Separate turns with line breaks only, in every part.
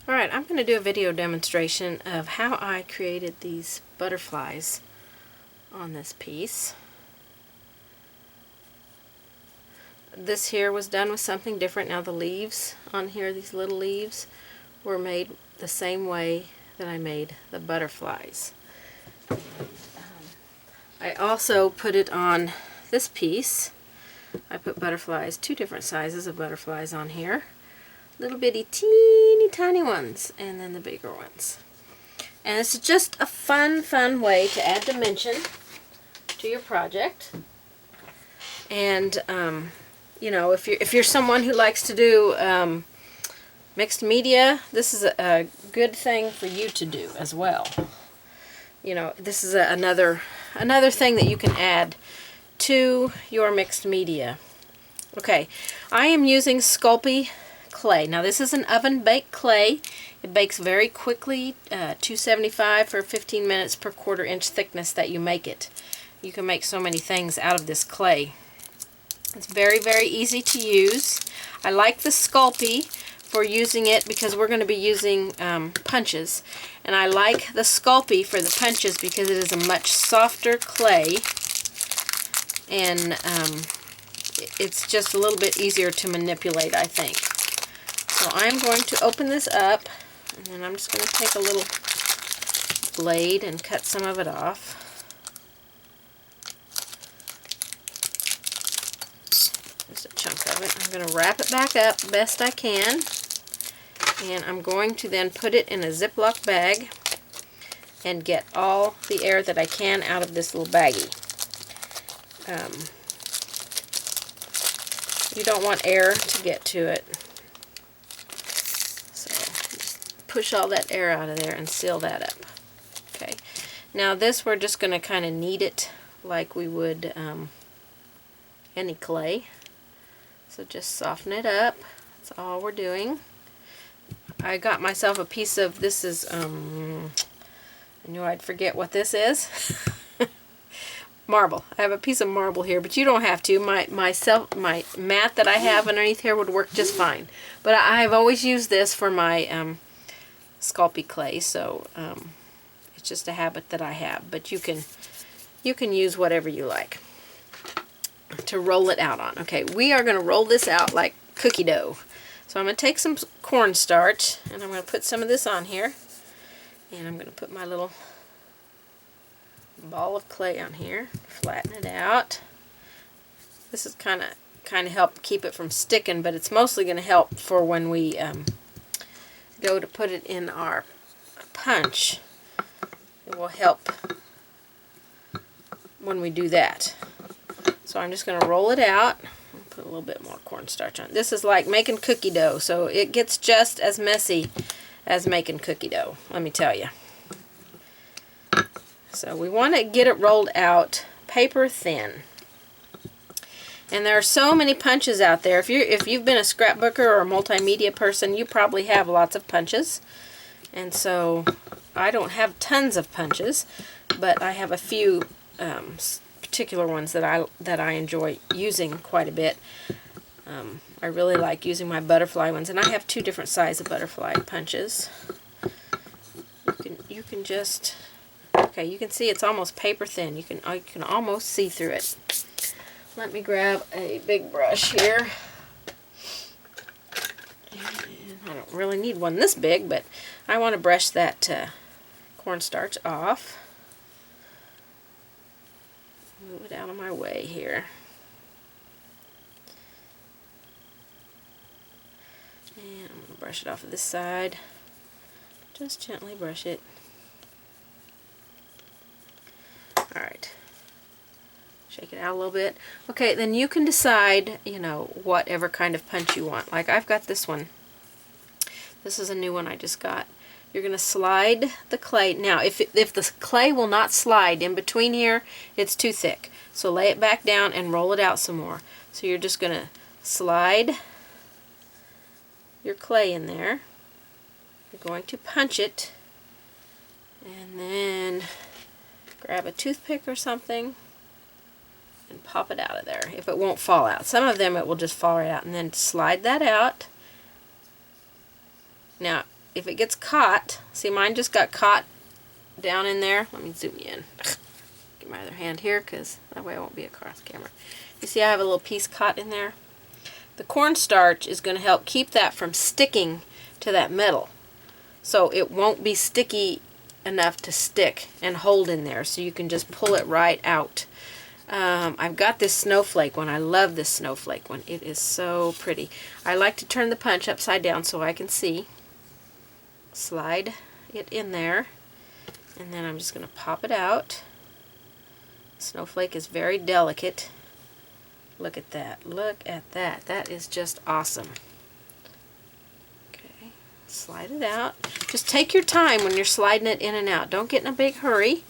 Alright, I'm going to do a video demonstration of how I created these butterflies on this piece. This here was done with something different. Now the leaves on here, these little leaves, were made the same way that I made the butterflies. I also put it on this piece. I put butterflies, two different sizes of butterflies on here. Little bitty teeny tiny ones, and then the bigger ones. And it's just a fun way to add dimension to your project. And you know, if you're someone who likes to do mixed media, this is a good thing for you to do as well. You know, this is another thing that you can add to your mixed media. Okay, I am using Sculpey Clay. Now this is an oven baked clay. It bakes very quickly, 275 for 15 minutes per 1/4 inch thickness that you make it. You can make so many things out of this clay. It's very easy to use. I like the Sculpey for using it because we're going to be using punches, and I like the Sculpey for the punches because it is a much softer clay, and it's just a little bit easier to manipulate, I think. So I'm going to open this up, and then I'm just going to take a little blade and cut some of it off. Just a chunk of it. I'm going to wrap it back up best I can, and I'm going to then put it in a Ziploc bag and get all the air that I can out of this little baggie. You don't want air to get to it. Push all that air out of there and seal that up. Okay, now this we're just going to kind of knead it like we would any clay. So just soften it up. That's all we're doing. I got myself a piece of, this is, I knew I'd forget what this is. Marble. I have a piece of marble here, but you don't have to. My mat that I have underneath here would work just fine. But I've always used this for my Sculpey clay, so it's just a habit that I have. But you can use whatever you like to roll it out on. Okay, we are going to roll this out like cookie dough. So I'm going to take some cornstarch, and I'm going to put some of this on here, and I'm going to put my little ball of clay on here, flatten it out. This is kind of help keep it from sticking, but it's mostly going to help for when we go to put it in our punch. It will help when we do that. So I'm just going to roll it out. Put a little bit more cornstarch on. This is like making cookie dough, so it gets just as messy as making cookie dough, let me tell you. So we want to get it rolled out paper thin. And there are so many punches out there. If you've been a scrapbooker or a multimedia person, you probably have lots of punches. And so I don't have tons of punches, but I have a few particular ones that I enjoy using quite a bit. I really like using my butterfly ones, and I have two different sizes of butterfly punches. You can just, okay, you can see it's almost paper thin. You can almost see through it. Let me grab a big brush here. And I don't really need one this big, but I want to brush that cornstarch off. Move it out of my way here. And I'm going to brush it off of this side. Just gently brush it. Alright. Shake it out a little bit. Okay, then you can decide, you know, whatever kind of punch you want. Like I've got this one. This is a new one I just got. You're going to slide the clay. Now, if the clay will not slide in between here, it's too thick. So lay it back down and roll it out some more. So you're just going to slide your clay in there. You're going to punch it. And then grab a toothpick or something and pop it out of there if it won't fall out. Some of them it will just fall right out, and then slide that out. Now if it gets caught, see mine just got caught down in there. Let me zoom you in. Get my other hand here because that way I won't be across camera. You see I have a little piece caught in there? The cornstarch is going to help keep that from sticking to that metal. So it won't be sticky enough to stick and hold in there. So you can just pull it right out. I've got this snowflake one. I love this snowflake one. It is so pretty. I like to turn the punch upside down so I can see. Slide it in there. And then I'm just going to pop it out. Snowflake is very delicate. Look at that. Look at that. That is just awesome. Okay. Slide it out. Just take your time when you're sliding it in and out. Don't get in a big hurry.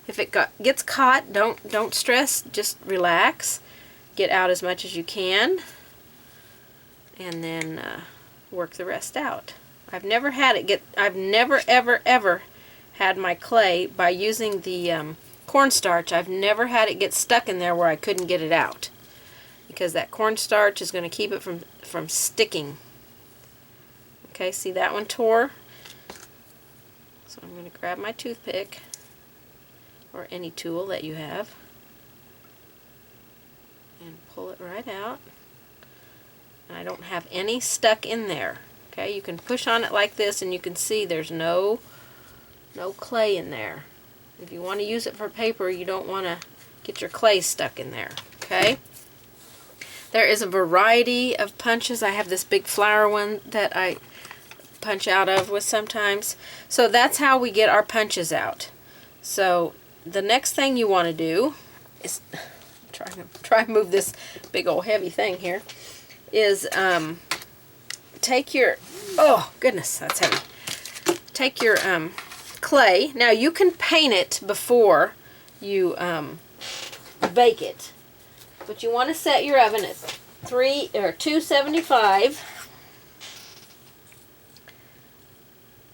If it gets caught, don't stress. Just relax. Get out as much as you can. And then work the rest out. I've never had it get... I've never, ever, ever had my clay, by using the cornstarch, I've never had it get stuck in there where I couldn't get it out. Because that cornstarch is going to keep it from sticking. Okay, see that one tore? So I'm going to grab my toothpick, or any tool that you have, and pull it right out. And I don't have any stuck in there. Okay, you can push on it like this and you can see there's no clay in there. If you want to use it for paper, you don't want to get your clay stuck in there. Okay? There is a variety of punches. I have this big flower one that I punch out of with sometimes. So that's how we get our punches out. So the next thing you want to do is try and move this big old heavy thing here. Is take your, oh goodness, that's heavy. Take your clay. Now you can paint it before you bake it, but you want to set your oven at 275.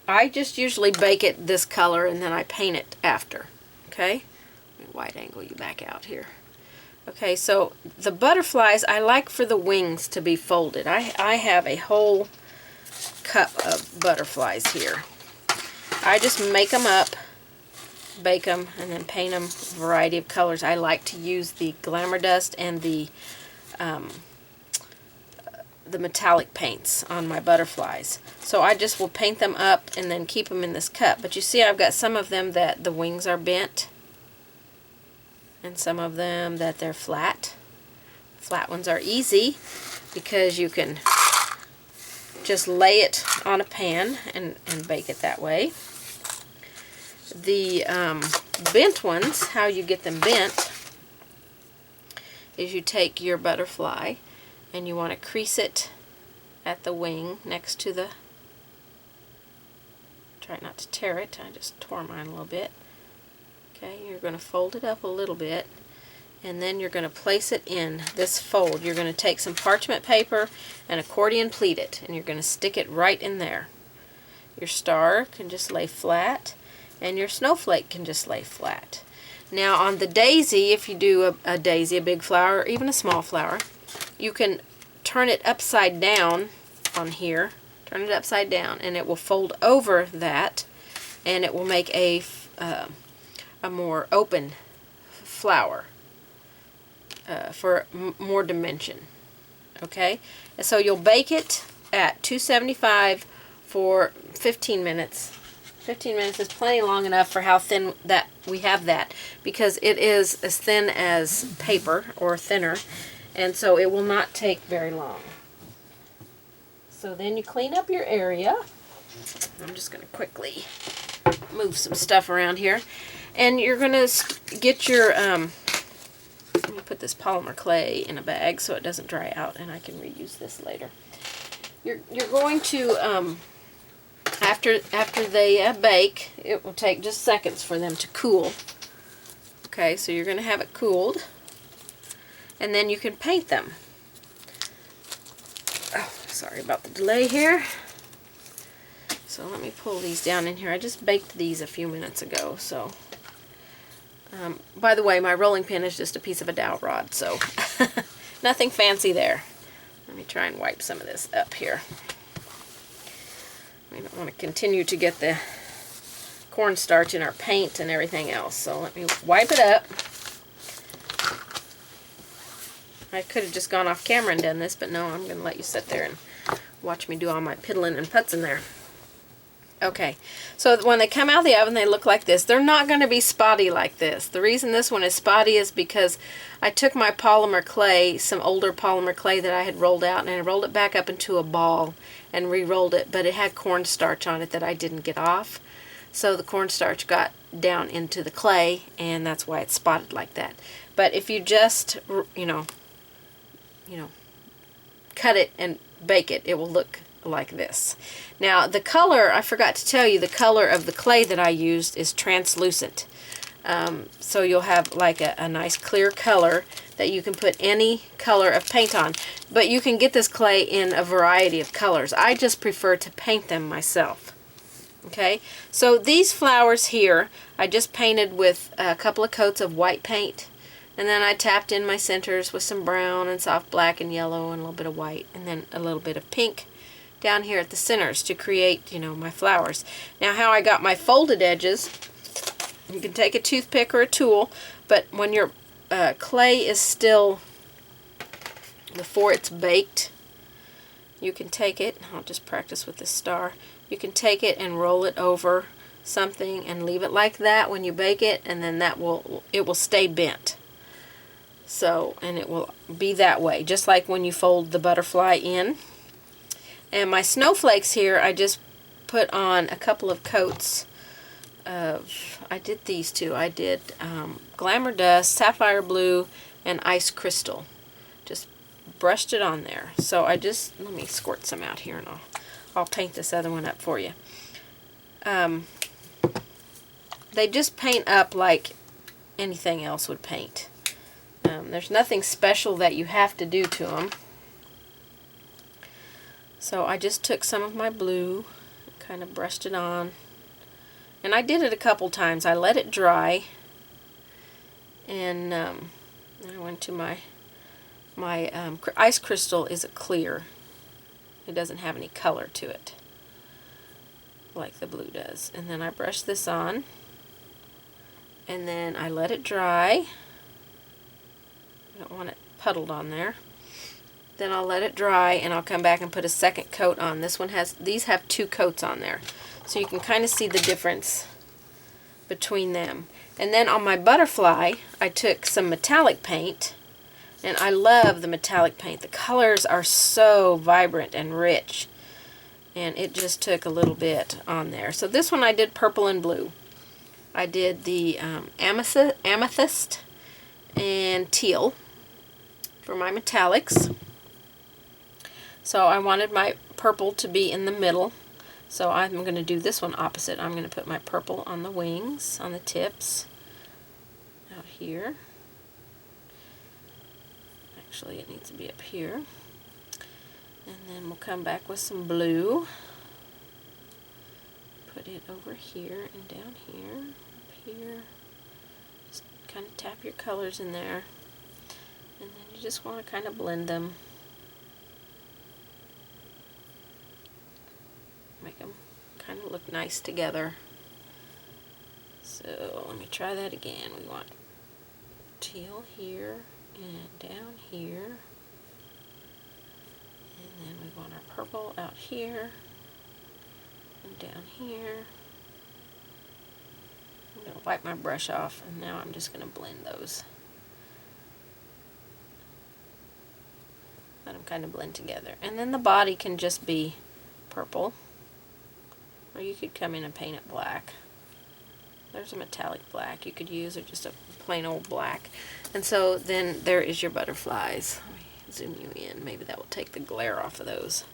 I just usually bake it this color and then I paint it after. Okay, let me wide angle you back out here. Okay, so the butterflies, I like for the wings to be folded. I have a whole cup of butterflies here. I just make them up, bake them, and then paint them a variety of colors. I like to use the Glamour Dust and the metallic paints on my butterflies. So I just will paint them up and then keep them in this cup. But you see I've got some of them that the wings are bent, and some of them that they're flat. Flat ones are easy because you can just lay it on a pan and bake it that way. The bent ones, how you get them bent is you take your butterfly and you want to crease it at the wing next to the, try not to tear it, I just tore mine a little bit. Okay, you're going to fold it up a little bit, and then you're going to place it in this fold. You're going to take some parchment paper and accordion pleat it, and you're going to stick it right in there. Your star can just lay flat, and your snowflake can just lay flat. Now on the daisy, if you do a daisy, a big flower, or even a small flower, you can turn it upside down on here. Turn it upside down, and it will fold over that, and it will make a more open flower for more dimension. Okay, and so you'll bake it at 275 for 15 minutes. 15 minutes is plenty long enough for how thin that we have that, because it is as thin as paper or thinner, and so it will not take very long. So then you clean up your area. I'm just going to quickly move some stuff around here. And you're going to get your, let me put this polymer clay in a bag so it doesn't dry out and I can reuse this later. You're going to, after they bake, it will take just seconds for them to cool. Okay, so you're going to have it cooled, and then you can paint them. Oh, sorry about the delay here. So let me pull these down in here. I just baked these a few minutes ago, so... by the way, my rolling pin is just a piece of a dowel rod, so nothing fancy there. Let me try and wipe some of this up here. We don't want to continue to get the cornstarch in our paint and everything else. So let me wipe it up. I could have just gone off camera and done this, but no, I'm going to let you sit there and watch me do all my piddling and putzing there. Okay, so when they come out of the oven, they look like this. They're not going to be spotty like this. The reason this one is spotty is because I took my polymer clay, some older polymer clay that I had rolled out, and I rolled it back up into a ball and re-rolled it, but it had cornstarch on it that I didn't get off. So the cornstarch got down into the clay, and that's why it's spotted like that. But if you just, cut it and bake it, it will look like this. Now the color, I forgot to tell you, the color of the clay that I used is translucent. So you'll have like a nice clear color that you can put any color of paint on. But you can get this clay in a variety of colors. I just prefer to paint them myself. Okay, so these flowers here, I just painted with a couple of coats of white paint. And then I tapped in my centers with some brown and soft black and yellow and a little bit of white. And then a little bit of pink down here at the centers to create, my flowers. Now how I got my folded edges, you can take a toothpick or a tool, but when your clay is still, before it's baked, you can take it, I'll just practice with this star, you can take it and roll it over something and leave it like that when you bake it, and then it will stay bent. So, and it will be that way, just like when you fold the butterfly in. And my snowflakes here, I just put on a couple of coats of, I did these two. I did Glamour Dust, Sapphire Blue, and Ice Crystal. Just brushed it on there. So I just, let me squirt some out here and I'll paint this other one up for you. They just paint up like anything else would paint. There's nothing special that you have to do to them. So I just took some of my blue, kind of brushed it on, and I did it a couple times. I let it dry, and I went to my ice crystal is a clear. It doesn't have any color to it, like the blue does. And then I brushed this on, and then I let it dry. I don't want it puddled on there. Then I'll let it dry, and I'll come back and put a second coat on. These have 2 coats on there. So you can kind of see the difference between them. And then on my butterfly, I took some metallic paint, and I love the metallic paint. The colors are so vibrant and rich, and it just took a little bit on there. So this one I did purple and blue. I did the amethyst and teal for my metallics. So I wanted my purple to be in the middle, so I'm going to do this one opposite. I'm going to put my purple on the wings, on the tips, out here. Actually, it needs to be up here. And then we'll come back with some blue. Put it over here and down here, up here. Just kind of tap your colors in there. And then you just want to kind of blend them. Make them kind of look nice together. So let me try that again. We want teal here and down here. And then we want our purple out here and down here. I'm going to wipe my brush off, and now I'm just going to blend those. Let them kind of blend together. And then the body can just be purple. Or you could come in and paint it black. There's a metallic black you could use, or just a plain old black. And so then there is your butterflies. Let me zoom you in. Maybe that will take the glare off of those.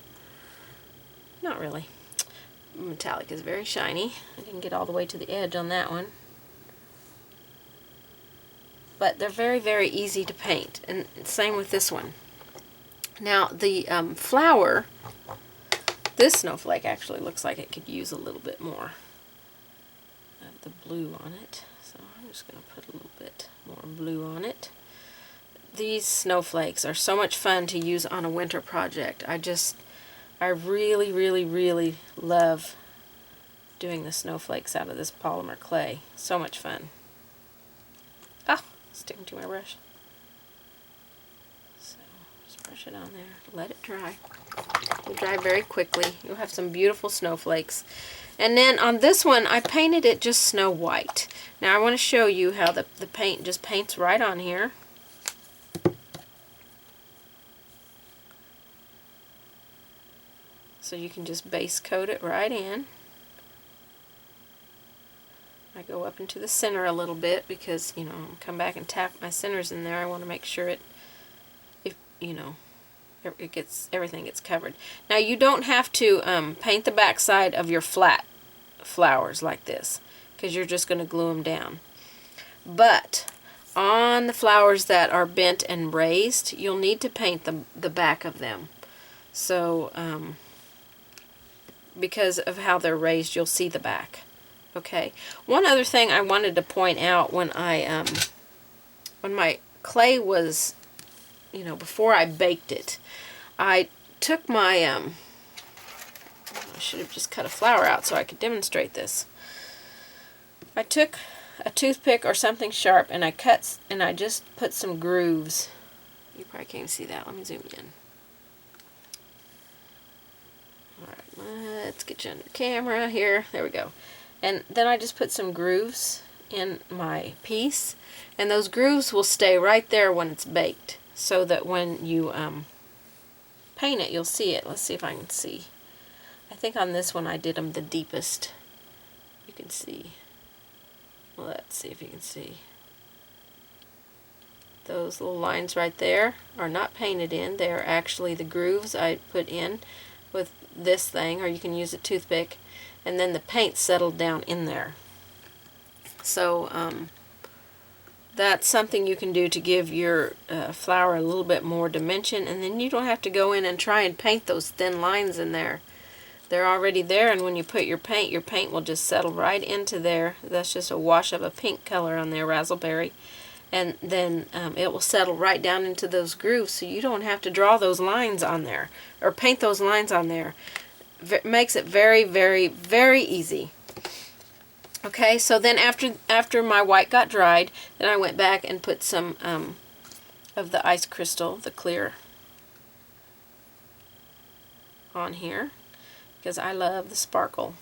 Not really. Metallic is very shiny. I didn't get all the way to the edge on that one. But they're very, very easy to paint. And same with this one. Now the flower, this snowflake actually looks like it could use a little bit more of the blue on it. So I'm just going to put a little bit more blue on it. These snowflakes are so much fun to use on a winter project. I really, really, really love doing the snowflakes out of this polymer clay. So much fun. Oh, sticking to my brush. So just brush it on there. Let it dry. It'll dry very quickly. You'll have some beautiful snowflakes. And then on this one, I painted it just snow white. Now I want to show you how the paint just paints right on here. So you can just base coat it right in. I go up into the center a little bit because, you know, I'll come back and tap my centers in there. I want to make sure everything gets covered. Now you don't have to paint the back side of your flat flowers like this, because you're just going to glue them down. But on the flowers that are bent and raised, you'll need to paint the back of them. So because of how they're raised, you'll see the back. Okay. One other thing I wanted to point out when when my clay was, you know, before I baked it, I took my I should have just cut a flower out so I could demonstrate this. I took a toothpick or something sharp and I just put some grooves. You probably can't see that. Let me zoom in. Alright, let's get you under camera here. There we go. And then I just put some grooves in my piece, and those grooves will stay right there when it's baked, so that when you paint it, you'll see it. Let's see if I can see. I think on this one I did them the deepest. You can see. Let's see if you can see. Those little lines right there are not painted in. They are actually the grooves I put in with this thing, or you can use a toothpick, and then the paint settled down in there. So that's something you can do to give your flower a little bit more dimension, and then you don't have to go in and try and paint those thin lines in there. They're already there, and when you put your paint will just settle right into there. That's just a wash of a pink color on there, raspberry, and then it will settle right down into those grooves, so you don't have to draw those lines on there or paint those lines on there. Makes it very, very, very easy. Okay, so then after my white got dried, then I went back and put some of the ice crystal, the clear, on here, because I love the sparkle.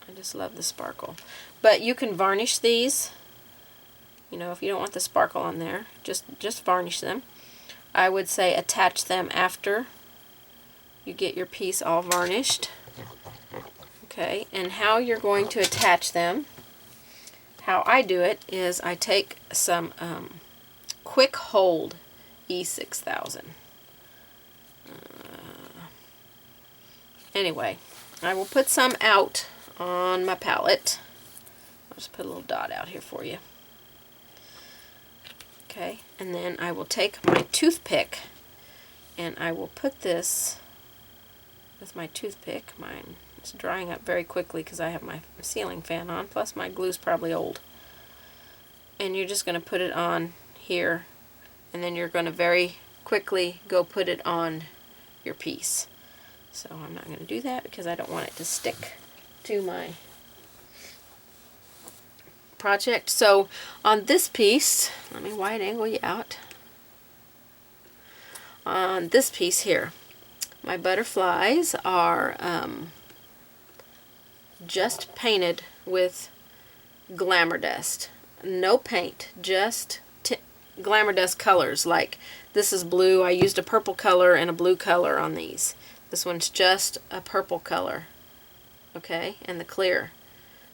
I just love the sparkle. But you can varnish these. You know, if you don't want the sparkle on there, just varnish them. I would say attach them after you get your piece all varnished. Okay, and how you're going to attach them, how I do it is I take some Quick Hold E6000. Anyway, I will put some out on my palette. I'll just put a little dot out here for you. Okay, and then I will take my toothpick and I will put this with my toothpick. Mine is drying up very quickly because I have my ceiling fan on, plus my glue's probably old. And you're just going to put it on here, and then you're going to very quickly go put it on your piece. So I'm not going to do that because I don't want it to stick to my project. So on this piece, let me wide angle you out. On this piece here, my butterflies are just painted with glamour dust. No paint, just glamour dust colors. Like this is blue. I used a purple color and a blue color on these. This one's just a purple color, okay, and the clear.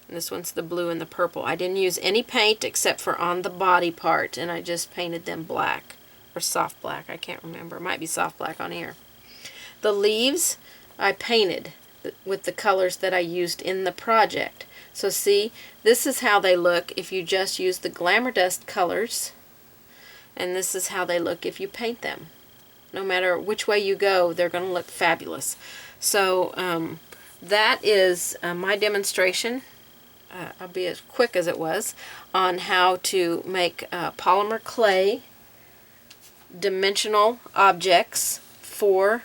And this one's the blue and the purple. I didn't use any paint except for on the body part, and I just painted them black or soft black. I can't remember. It might be soft black on here. The leaves I painted with the colors that I used in the project. So see, this is how they look if you just use the glamour dust colors, and this is how they look if you paint them. No matter which way you go, they're going to look fabulous. So that is my demonstration. I'll be as quick as it was on how to make polymer clay dimensional objects for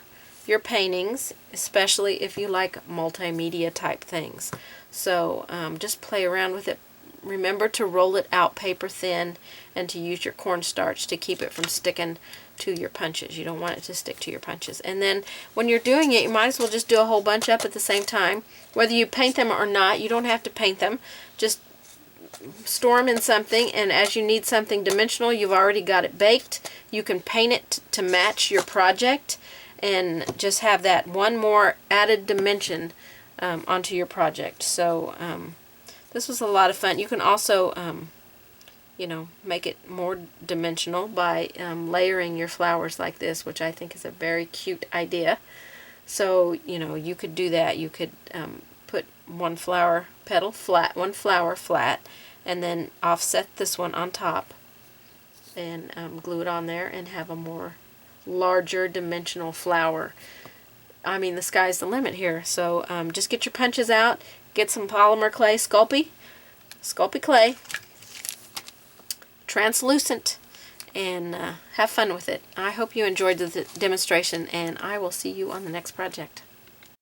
your paintings, especially if you like multimedia type things. So just play around with it. Remember to roll it out paper thin and to use your cornstarch to keep it from sticking to your punches. You don't want it to stick to your punches. And then when you're doing it, you might as well just do a whole bunch up at the same time. Whether you paint them or not, you don't have to paint them. Just store them in something, and as you need something dimensional, you've already got it baked. You can paint it to match your project and just have that one more added dimension onto your project. So this was a lot of fun. You can also you know, make it more dimensional by layering your flowers like this, which I think is a very cute idea. So, you know, you could do that. You could put one flower petal flat, one flower flat, and then offset this one on top and glue it on there and have a more larger dimensional flower. I mean, the sky's the limit here. So just get your punches out, get some polymer clay, Sculpey Clay, translucent, and have fun with it. I hope you enjoyed the demonstration, and I will see you on the next project.